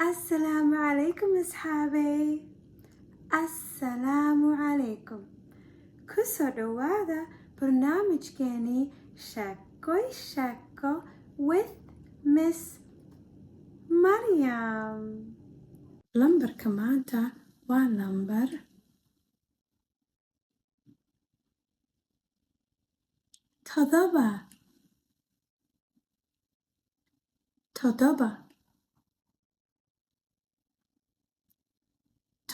السلام عليكم أصحابي. السلام عليكم. kusoo dhawaada barnaamijkeeni Sheeko with Miss Maryam. Lambarka maanta waa lambar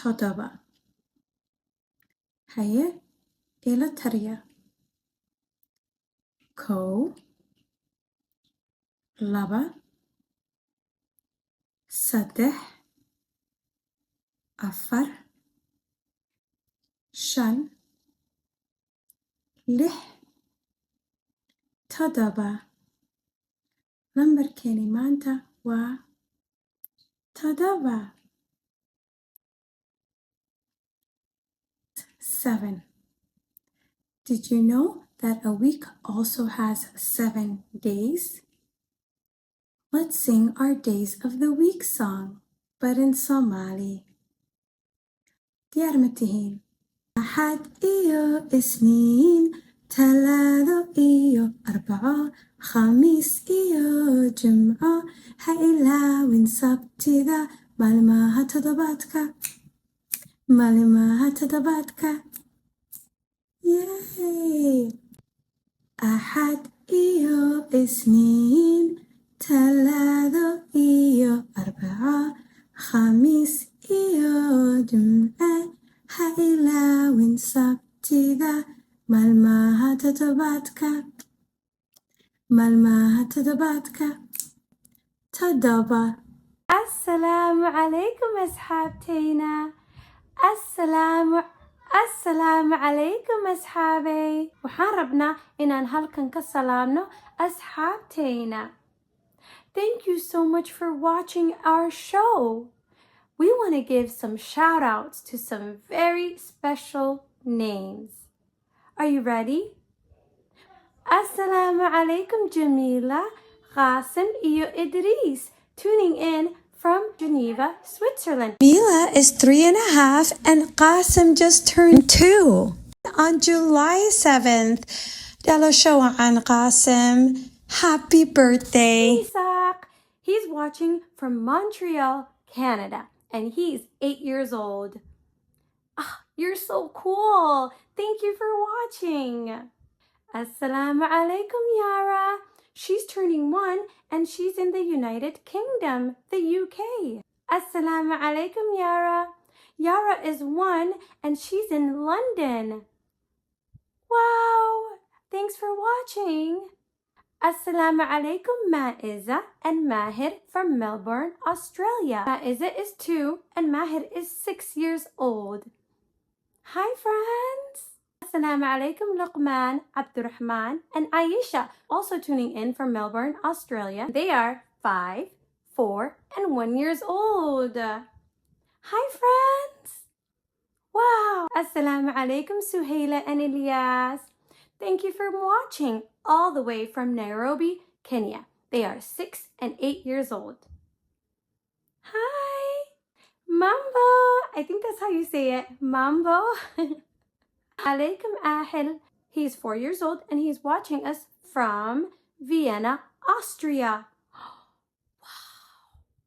7. Haye ila tariya. 1 2 3 4 5 6 7. lambarkeeni maanta waa 7. 7. Did you know that a week also has 7 days? Let's sing our Days of the Week song, but in Somali. Diyaar ma tihiin? Axad iyo Isniin, Talaado iyo Arbaco, Khamiis iyo Jimco, ha ilaawin Sabtida, maalmaha toddobaadka. Yay! Axad iyo Isniin, Talaado iyo Arbaco, Khamiis iyo Jimce, ha ilaawin Sabtida, maalmaha toddobaadka. 7. Assalaamu calaykum asxaabteyna. Assalaamu calaykum asxaabey. Waxaan rabnaa inaan halkan ka salaamno asxaabteyna. Thank you so much for watching our show. We want to give some shout outs to some very special names. Are you ready? Assalamu alaikum Jamila, Qasim iyo Idris, tuning in from Geneva, Switzerland. Mila is 3.5 and Qasim just turned 2. On July 7th, Dalo Shawa'an Qasim, happy birthday. Isaac, he's watching from Montreal, Canada, and he's 8 years old. You're so cool. Thank you for watching. Assalamu alaikum Yara. She's turning 1 and she's in the United Kingdom, the UK. Assalamu alaikum Yara. Yara is 1 and she's in London. Wow. Thanks for watching. Assalamu alaikum Maiza and Mahir from Melbourne, Australia. Maiza is 2 and Mahir is 6 years old. Hi friends. Assalamu alaikum Luqman, Abdurrahman and Aisha, also tuning in from Melbourne, Australia. They are 5, 4 and 1 years old. Hi friends. Wow. Assalamu alaikum Suhaila and Ilyas. Thank you for watching all the way from Nairobi, Kenya. They are 6 and 8 years old. Hi. Mambo. I think that's how you say it. Mambo. Alaikum Ahel. He's 4 years old and he's watching us from Vienna, Austria. Wow.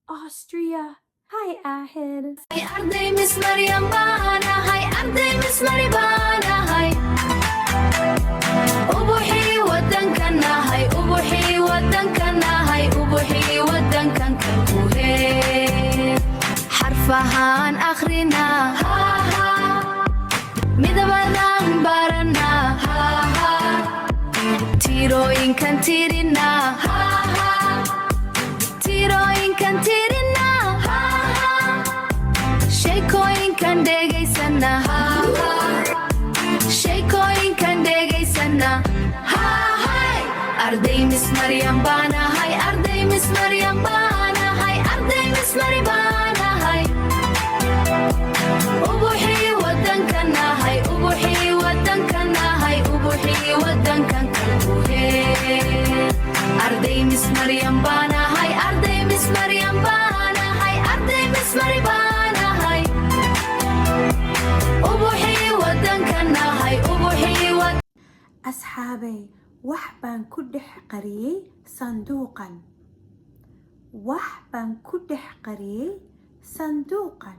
Austria. Hi Ahel. Hi Arday Miss Maryam Bana. Hi Arday Miss Maryam Bana. Hi. Ubuhi wadankana. Hi Ubuhi wadankana. Hi Ubuhi wadankana. Uhe. Harfahan akhrina. Ha ha. Midabadang barana. Ha ha. Tiroin kan tirina. Ha ha. Tiroin kan tirina. Ha ha. Sheekoyin kan dhegaysana. Ha ha. Sheekoyin kan dhegaysana. Ha ha. Arday Miss Maryam Bana. Hi Arday Miss Maryam Bana. Hi Arday Miss Maryam Bana. Hi. Ubuhi wadankana. Hi Ubuhi wadankana. Hi Ubuhi wadankana. Arday Miss Maryam Bana. Hi Arday Miss Maryam Bana. Hi Arday asxaabay wax baan ku dhex qariyey sanduuqan. wax baan ku dhex qariyey sanduuqan.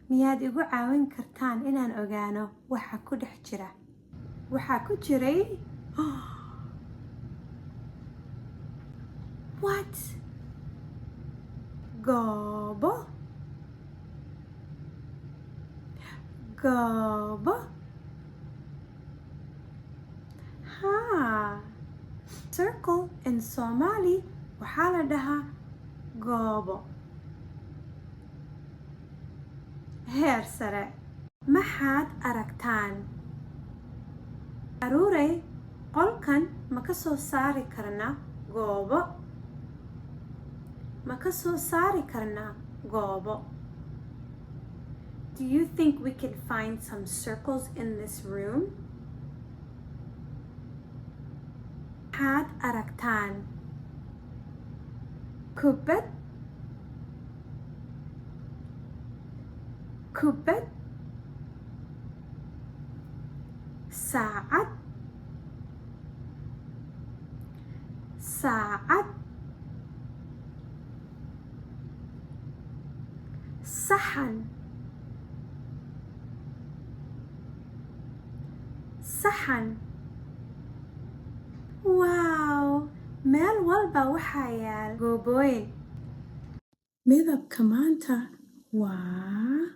miyaad igu caawin kartaan inaan ogaano waxa ku dhex jira? waxaa ku jiray what? goobo. goobo. haa, circle in Somali waxaa la dhahaa goobo. heer sare, maxaad aragtaan? caruurey, qolkan ma ka soo saari karnaa goobo? ma ka soo saari karnaa goobo? Do you think we can find some circles in this room? maxaad aragtaan? kubbad. kubbad. saacad. saacad. saxan. saxan. wow, meel walba waxaa yaal goobooyin. midabka maanta waa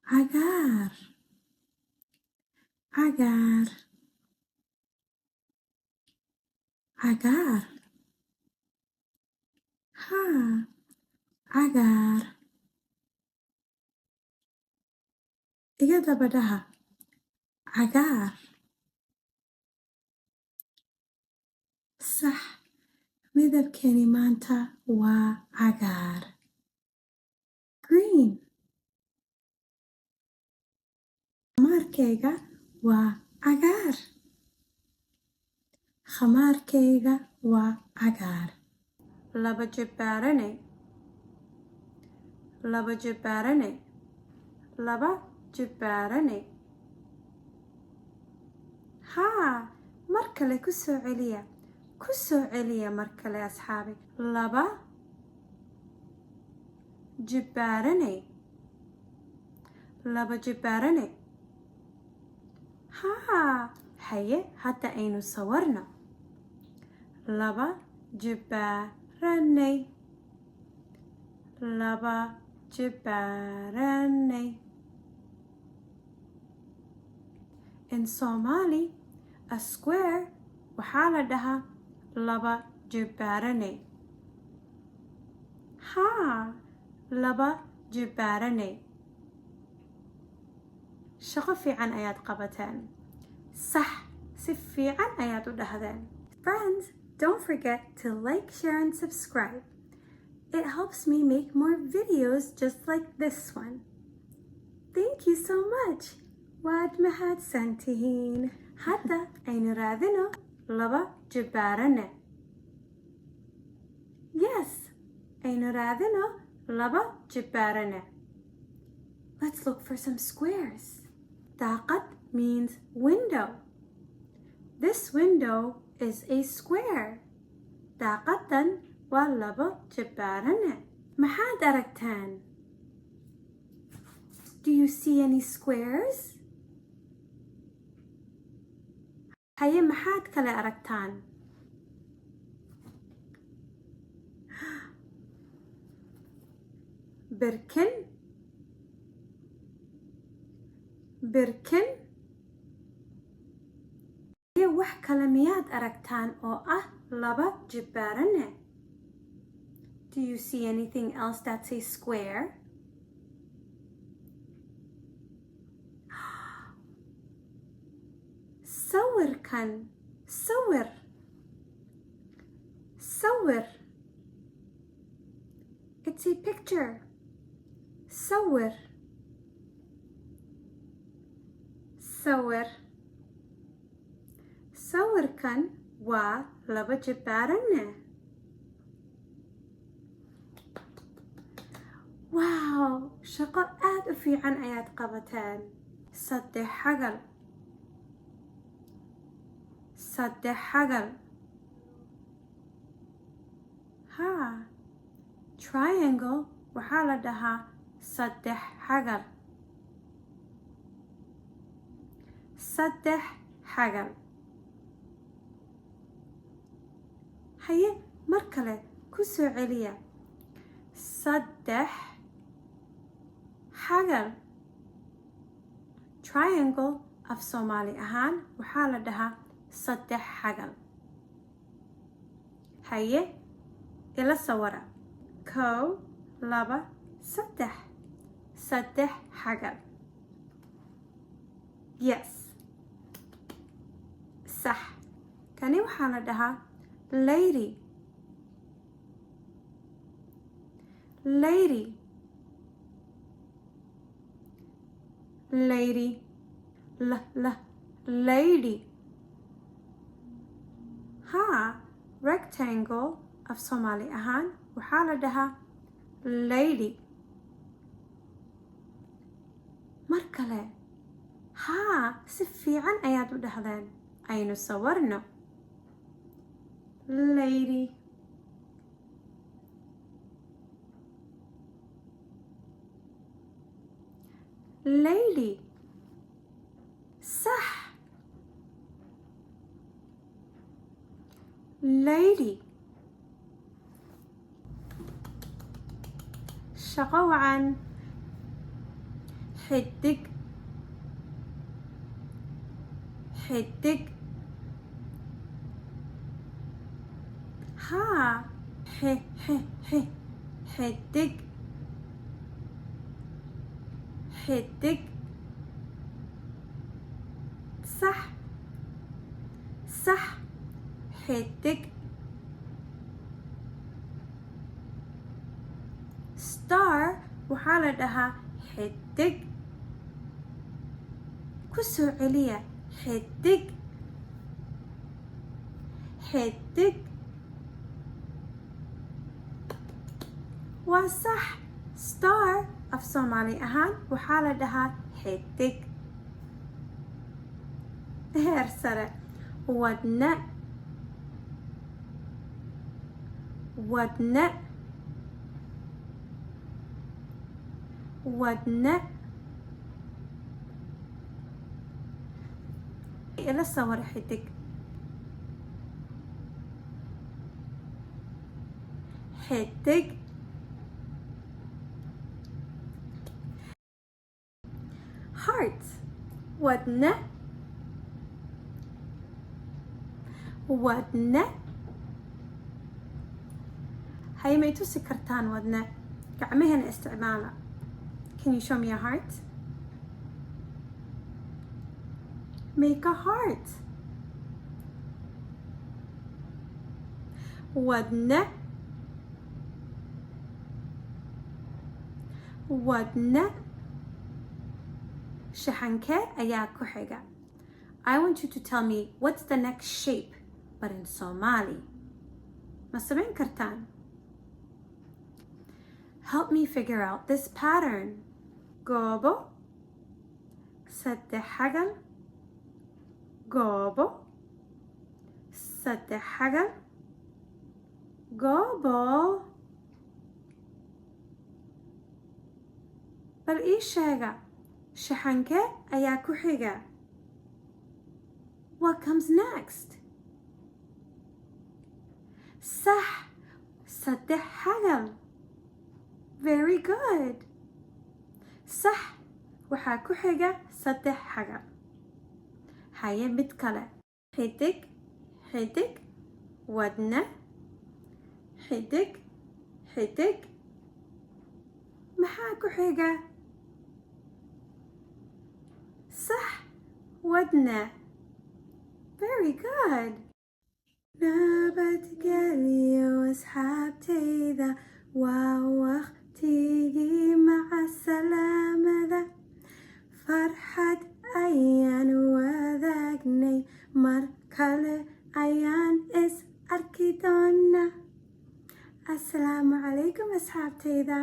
cagaar. cagaar. cagaar. haa, cagaar. iga daba dhaha cagaar. sax, midabkeeni maanta waa cagaar. green. khamaarkayga waa cagaar. khamaarkayga waa cagaar. laba jibbaarane. laba jibbaarane. laba jibbaarane. haa, mar kale ku soo celiya. ku soo celiya mar kale asxaabi. laba jibbaarane. laba jibbaarane. haa, haye hadda aynu sawarno. laba jibbaarane. laba jibbaarane. in Somali, a square waxaa la dhahaa laba jibbaarane. haa, laba jibbaarane. shaqo fiican ayaad qabateen. sax, si fiican ayaad u dhahdeen. Friends, don't forget to like, share, and subscribe. It helps me make more videos just like this one. Thank you so much. waad mahadsantihiin. hadda aynu raadino laba jibbaarane. yes, aynu raadino laba jibbaarane. Let's look for some squares. daaqad means window. This window is a square. daaqadan waa laba jibbaarane. maxaad aragtaan? Do you see any squares? haye maxaad kale aragtaan? birkin. birkin. haye wax kale miyaad aragtaan oo ah laba jibbaarane? Do you see anything else that's a square? sawirkan. sawir. sawir. It's a picture. sawir. sawir. sawirkan waa laba jibbaarane. wow, shaqo aad u fiican ayaad qabateen. saddex xagal saddex xagal haa triangle waxaa la dhahaa saddex xagal saddex xagal haye mar kale ku soo celiya saddex xagal triangle af Soomaali ahaan waxaa la dhahaa saddex xagal haye ila sawira 1 2 3 saddex xagal yes صح kani waxaa la dhahaa lady lady lady lady haa rectangle af Soomaali ahaan waxaa la dhahaa lady mar kale haa si fiican ayaad u dhahdeen aynu sawarno lady lady صح lady shaqo wacan xidig xidig haa xidig xidig صح صح xidig star waxaa la dhahaa xidig ku soo celiya xidig xidig waa sax star af Soomaali ahaan waxaa la dhahaa xidig heer sare wadne wadne wadne ila sawir xidig xidig heart wadne wadne hay may tusi kartaan wadne gacmahana isticmaala can you show me a heart make a heart wadne wadne shaxankee ayaa ku xiga I want you to tell me what's the next shape but in Somali ma samayn kartaan help me figure out this pattern goobo saddex xagal goobo saddex xagal goobo bal ii sheega shaxankee ayaa ku xiga what comes next صح saddex xagal very good صح waxaa ku xiga saddex xagal haye mid kale xidig xidig wadne xidig xidig maxaa ku xiga صح ودنا very good nabadgelyo asxaabtayda waa waqtigii maca salaamada farxad ayaan wadaagnay mar kale ayaan is arki doonaa assalaamu calaykum asxaabtayda